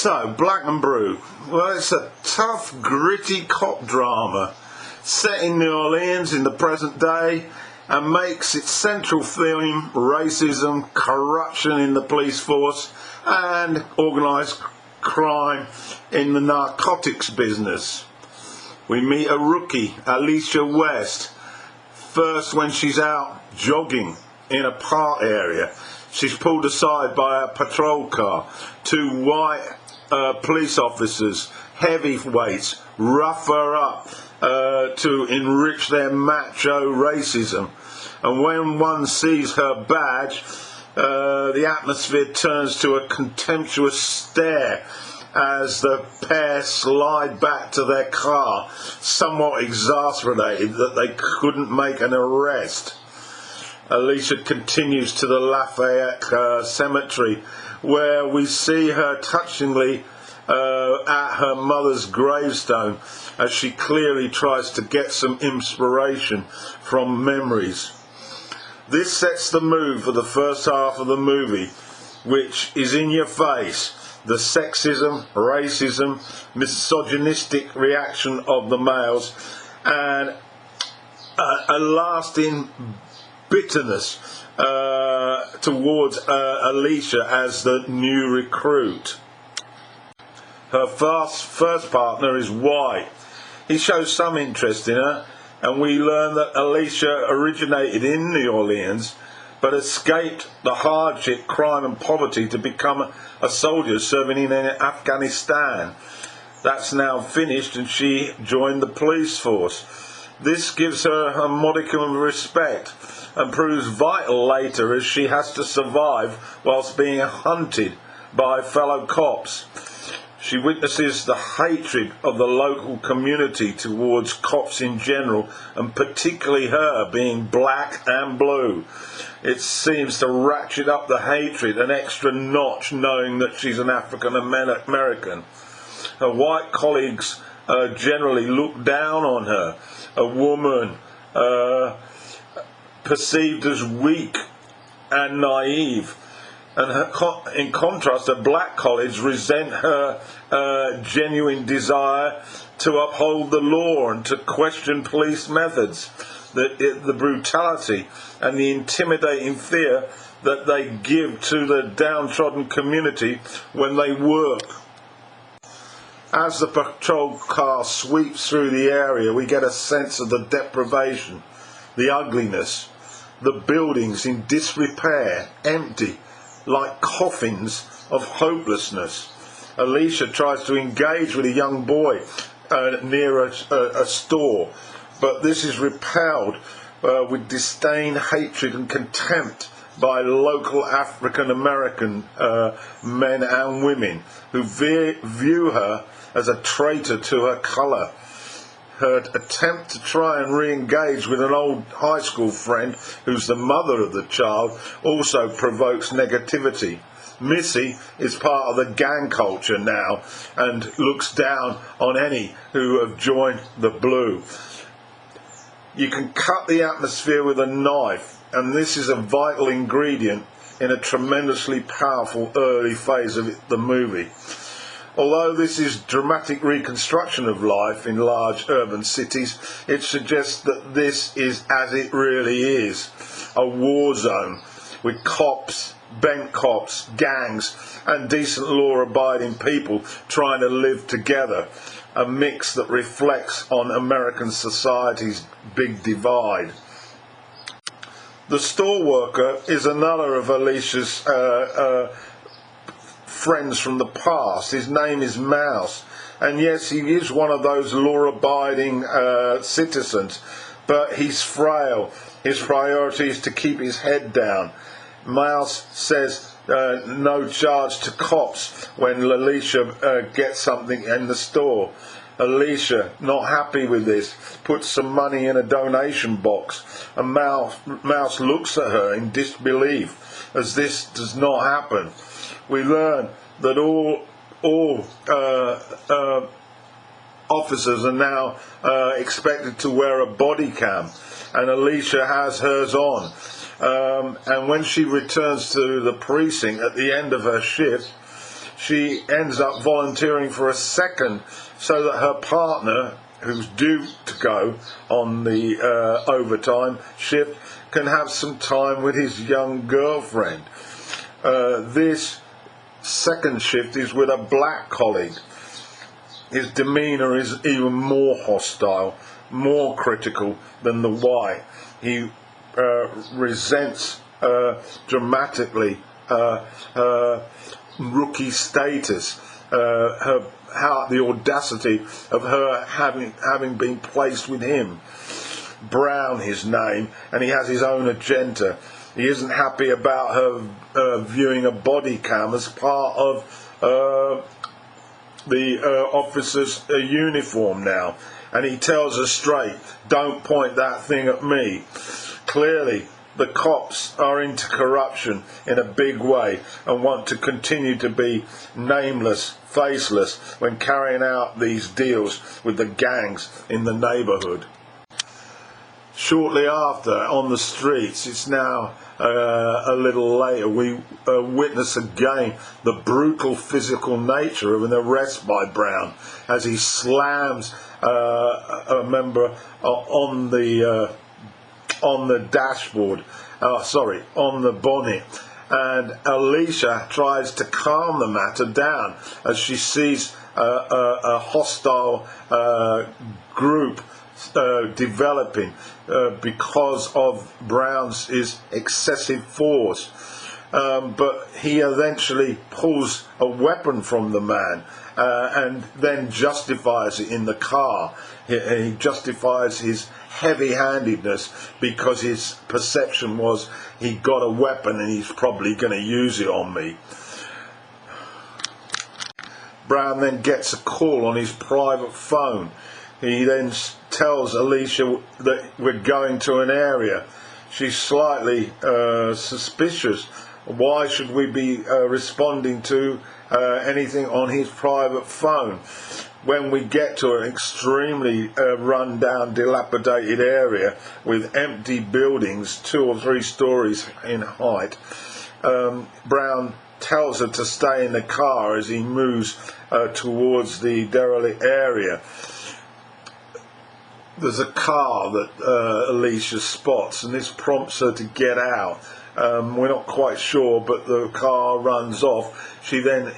So, Black and Blue. Well, it's a tough, gritty cop drama set in New Orleans in the present day and makes its central theme racism, corruption in the police force and organised crime in the narcotics business. We meet a rookie, Alicia West, first when she's out jogging in a park area. She's pulled aside by a patrol car. Two white police officers, heavyweights, rough her up to enrich their macho racism. And when one sees her badge, the atmosphere turns to a contemptuous stare as the pair slide back to their car, somewhat exasperated that they couldn't make an arrest. Alicia continues to the Lafayette Cemetery, where we see her touchingly at her mother's gravestone as she clearly tries to get some inspiration from memories. This sets the mood for the first half of the movie, which is in your face. The sexism, racism, misogynistic reaction of the males, and a lasting bitterness towards Alicia as the new recruit. Her first partner is white. He shows some interest in her, and we learn that Alicia originated in New Orleans but escaped the hardship, crime and poverty to become a soldier serving in Afghanistan. That's now finished and she joined the police force. This gives her a modicum of respect and proves vital later as she has to survive whilst being hunted by fellow cops. She witnesses the hatred of the local community towards cops in general, and particularly her being black and blue. It seems to ratchet up the hatred an extra notch knowing that she's an African American. Her white colleagues generally look down on her, a woman perceived as weak and naive. And in contrast, her black colleagues resent her genuine desire to uphold the law and to question police methods, the brutality and the intimidating fear that they give to the downtrodden community when they work. As the patrol car sweeps through the area, we get a sense of the deprivation, the ugliness, the buildings in disrepair, empty, like coffins of hopelessness. Alicia tries to engage with a young boy near a store, but this is repelled with disdain, hatred and contempt by local African American men and women who view her as a traitor to her colour. Her attempt to try and re-engage with an old high school friend who's the mother of the child also provokes negativity. Missy is part of the gang culture now and looks down on any who have joined the blue. You can cut the atmosphere with a knife, and this is a vital ingredient in a tremendously powerful early phase of the movie. Although this is dramatic reconstruction of life in large urban cities, it suggests that this is as it really is, a war zone with cops, bent cops, gangs and decent law-abiding people trying to live together, a mix that reflects on American society's big divide. The store worker is another of Alicia's friends from the past. His name is Mouse, and yes, he is one of those law-abiding citizens, but he's frail. His priority is to keep his head down. Mouse says no charge to cops when Alicia gets something in the store. Alicia, not happy with this, puts some money in a donation box, and Mouse looks at her in disbelief as this does not happen. We learn that all officers are now expected to wear a body cam, and Alicia has hers on. And when she returns to the precinct at the end of her shift, she ends up volunteering for a second so that her partner, who's due to go on the overtime shift, can have some time with his young girlfriend. This second shift is with a black colleague. His demeanour is even more hostile, more critical than the white. He resents dramatically her rookie status, the audacity of her having been placed with him. Brown, his name, and he has his own agenda. He isn't happy about her viewing a body cam as part of the officer's uniform now, and he tells her straight, "Don't point that thing at me." Clearly, the cops are into corruption in a big way and want to continue to be nameless, faceless when carrying out these deals with the gangs in the neighbourhood. Shortly after, on the streets, it's now a little later, we witness again the brutal physical nature of an arrest by Brown as he slams a member on the dashboard, on the bonnet, and Alicia tries to calm the matter down as she sees a hostile group developing because of Brown's excessive force. But he eventually pulls a weapon from the man and then justifies it in the car. He justifies his heavy-handedness because his perception was he got a weapon and he's probably going to use it on me. Brown then gets a call on his private phone. He then tells Alicia that we're going to an area. She's slightly suspicious. Why should we be responding to anything on his private phone? When we get to an extremely run-down, dilapidated area with empty buildings, 2 or 3 stories in height, Brown tells her to stay in the car as he moves towards the derelict area. There's a car that Alicia spots, and this prompts her to get out. We're not quite sure, but the car runs off. She then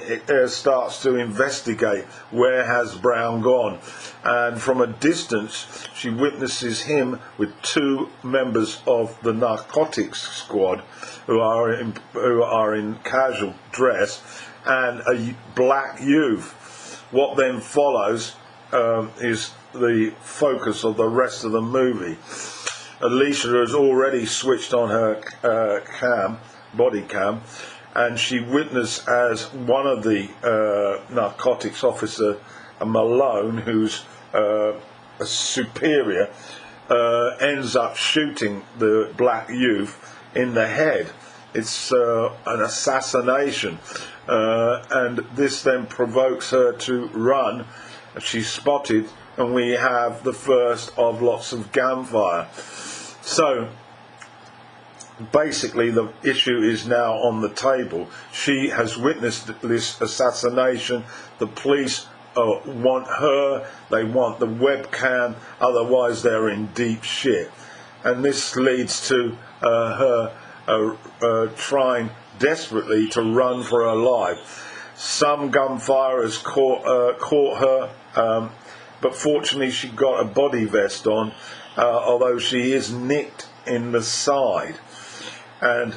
starts to investigate where has Brown gone, and from a distance she witnesses him with 2 members of the narcotics squad who are in casual dress and a black youth. What then follows is the focus of the rest of the movie. Alicia has already switched on her body cam, and she witnessed as one of the narcotics officer, Malone, who's a superior, ends up shooting the black youth in the head. It's an assassination, and this then provokes her to run. She's spotted, and we have the first of lots of gunfire. So basically the issue is now on the table. She has witnessed this assassination. The police want her, they want the webcam, otherwise they're in deep shit. And this leads to her trying desperately to run for her life. Some gunfire has caught her, but fortunately she got a body vest on, although she is nicked in the side. And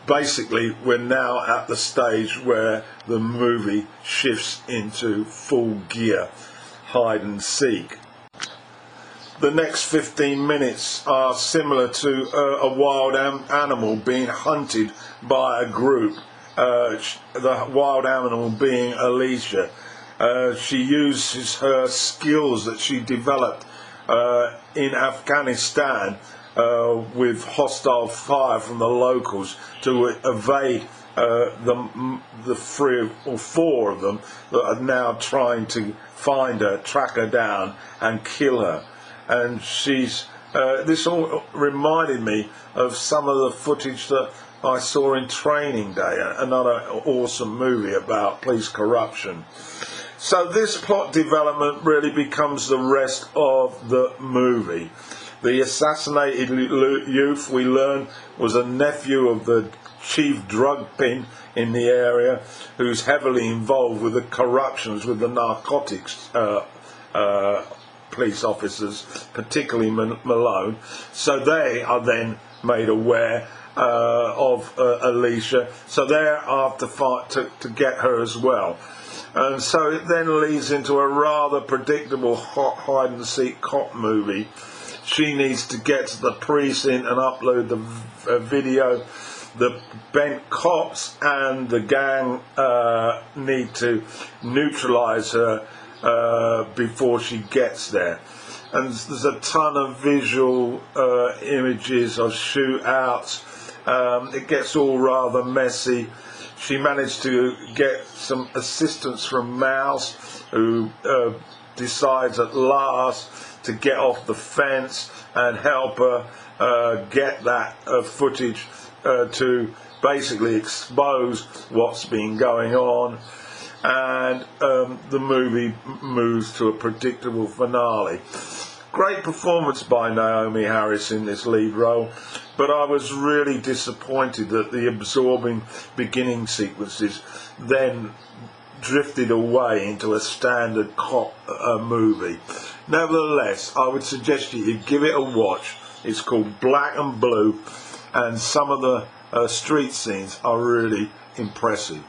basically we're now at the stage where the movie shifts into full gear, hide and seek. The next 15 minutes are similar to a wild animal being hunted by a group, the wild animal being Alicia. She uses her skills that she developed in Afghanistan with hostile fire from the locals to evade the 3 or 4 of them that are now trying to find her, track her down and kill her. And this all reminded me of some of the footage that I saw in Training Day, another awesome movie about police corruption. So this plot development really becomes the rest of the movie. The assassinated youth, we learn, was a nephew of the chief drug pin in the area, who's heavily involved with the corruptions with the narcotics police officers, particularly Malone. So they are then made aware of Alicia, so they're after fight to get her as well. And so it then leads into a rather predictable hide and seek cop movie. She needs to get to the precinct and upload the video. The bent cops and the gang need to neutralise her before she gets there. And there's a ton of visual images of shootouts. It gets all rather messy. She managed to get some assistance from Mouse, who decides at last to get off the fence and help her get that footage to basically expose what's been going on. And the movie moves to a predictable finale. Great performance by Naomi Harris in this lead role, but I was really disappointed that the absorbing beginning sequences then drifted away into a standard cop movie. Nevertheless, I would suggest you give it a watch. It's called Black and Blue, and some of the street scenes are really impressive.